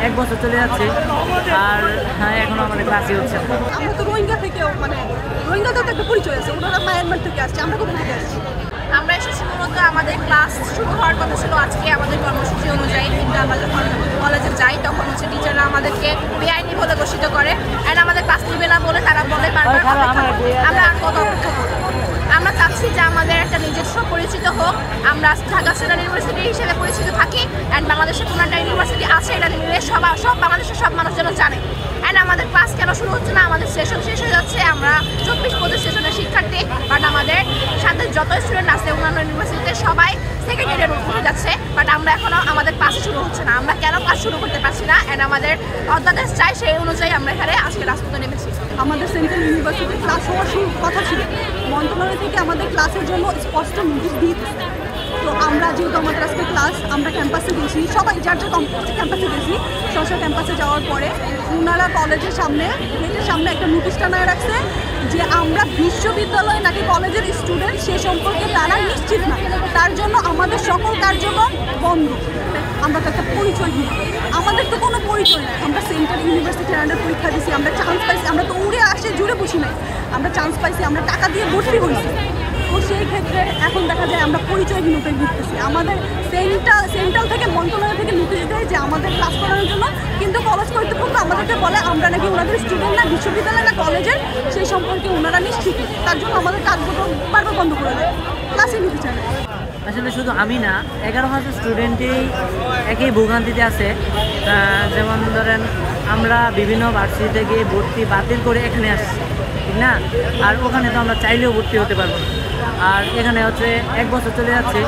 1 বছর চলে যাচ্ছে আর হ্যাঁ এখনো আমাদের ক্লাসই হচ্ছে না। আমরা তো রোহিঙ্গা থেকেও রোহিঙ্গাদের তো একটা পরিচয় আছে, ওনারা মায়ানমার থেকে আসছে, আমরা কোথা থেকে আসছি? আমরা এসেছি মূলত আমাদের ক্লাস শুরু হওয়ার কথা ছিল আজকে আমাদের কর্মসূচি অনুযায়ী, কিন্তু আমরা যখন কলেজে যাই তখন টিচাররা আমাদেরকে বেআইনি বলে ঘোষিত করে অ্যান্ড আমাদের ক্লাস নেবে না বলে তারা বলে বারবার আমরা আর কত অপেক্ষা করবো। আমরা চাচ্ছি যে আমাদের একটা নিজস্ব পরিচিত হোক, আমরা ঢাকা সেন্ট্রাল ইউনিভার্সিটি হিসেবে পরিচিত থাকি অ্যান্ড বাংলাদেশের কোনো একটা ইউনিভার্সিটি আছে এটা নিয়ে সব বাংলাদেশের সব মানুষ যেন জানে। অ্যান্ড আমাদের ক্লাস কেন শুরু হচ্ছে না, আমাদের সেশন শেষ হয়ে যাচ্ছে, আমরা 24-25 সেশনের শিক্ষার্থী, বাট আমাদের সাথে যত স্টুডেন্ট আছে অন্যান্য ইউনিভার্সিটিতে সবাই সেকেন্ড ইয়ারে উঠে যাচ্ছে, বাট আমরা এখনও আমাদের ক্লাস শুরু হচ্ছে না। আমরা কেন ক্লাস শুরু করতে পারছি না অ্যান্ড আমাদের অধ্যাদেশ চাই, সেই অনুযায়ী আমরা এখানে আজকে রাজপথে নেমেছি। আমাদের সেন্ট্রাল ইউনিভার্সিটির ক্লাস হওয়ার কথা ছিল, মন্ত্রণালয় থেকে আমাদের ক্লাসের জন্য স্পষ্ট নোটিশ দিয়ে দিচ্ছে। তো আমরা যেহেতু আমাদের আজকে ক্লাস, আমরা ক্যাম্পাসে গেছি, সবাই যার যার ক্যাম্পাসে গেছি। সরকার ক্যাম্পাসে যাওয়ার পরে ওনারা কলেজের সামনে গেটের সামনে একটা নোটিশ টানায় রাখছে যে আমরা বিশ্ববিদ্যালয় নাকি কলেজের স্টুডেন্ট সে সম্পর্কে তারা নিশ্চিত না, তার জন্য আমাদের সকল কার্যক্রম বন্ধ। আমরা তো একটা পরিচয় দিই, আমাদের তো কোনো পরিচয় নেই। আমরা সেন্ট্রাল ইউনিভার্সিটির আন্ডার পরীক্ষা দিয়েছি, আমরা চান্স পাইছি, আমরা তো উড়ে আসে জুড়ে বসি নাই, আমরা চান্স পাইছি, আমরা টাকা দিয়ে ভর্তি হয়েছি। তো সেই ক্ষেত্রে এখন দেখা যায় আমরা পরিচয়হীনতায় ভুগতেছি। আমাদের সেন্ট্রাল থেকে মন্ত্রণালয় থেকে নোটিশ দেয় যে আমাদের ক্লাস করানোর জন্য, কিন্তু কলেজ কর্তৃপক্ষ আমাদেরকে বলে আমরা নাকি ওনাদের স্টুডেন্ট না, বিশ্ববিদ্যালয় না কলেজের সেই সম্পর্কে ওনারা নিশ্চিত, তার জন্য আমাদের কার্যক্রম বারবার বন্ধ করে দেয়, ক্লাসে নিতে চায় না। আসলে শুধু আমি না, 11,000 স্টুডেন্টই একই ভোগান্তিতে আছে। যেমন ধরেন আমরা বিভিন্ন ভার্সিটি থেকে ভর্তি বাতিল করে এখানে আসছি, ঠিক না? আর ওখানে তো আমরা চাইলেও ভর্তি হতে পারবো না। আর এখানে হচ্ছে 1 বছর চলে যাচ্ছে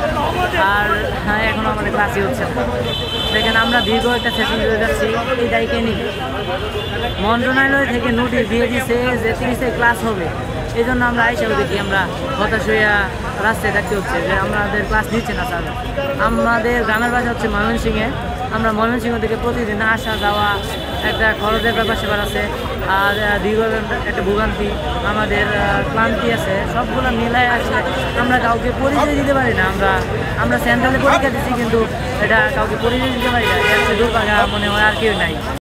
আর হ্যাঁ এখনও আমাদের ক্লাসই হচ্ছে না। দেখেন আমরা দীর্ঘ একটা সেশন চলে যাচ্ছি, এই দায়িত্বে নিই। মন্ত্রণালয় থেকে নোটিশ দিয়ে দিছে যে 30-এ ক্লাস হবে, এই জন্য আমরা আইসাও দেখি আমরা হতাশ হইয়া রাস্তায় থাকতে হচ্ছে যে আমাদের ক্লাস নিচ্ছে না স্যার। আমাদের গ্রামের বাসা হচ্ছে ময়মনসিংহে, আমরা ময়মনসিংহ থেকে প্রতিদিন আসা যাওয়া একটা খরচের ব্যাপার সেবার আছে, আর দীর্ঘ একটা ভোগান্তি, আমাদের ক্লান্তি আছে, সবগুলো মিলাই আসলে আমরা কাউকে পরিচয় দিতে পারি না। আমরা সেন্ট্রালে পরীক্ষা দিচ্ছি কিন্তু এটা কাউকে পরিচয় দিতে পারি না, এর চেয়ে দুর্ভাগ্য মনে হয় আর কেউ নাই।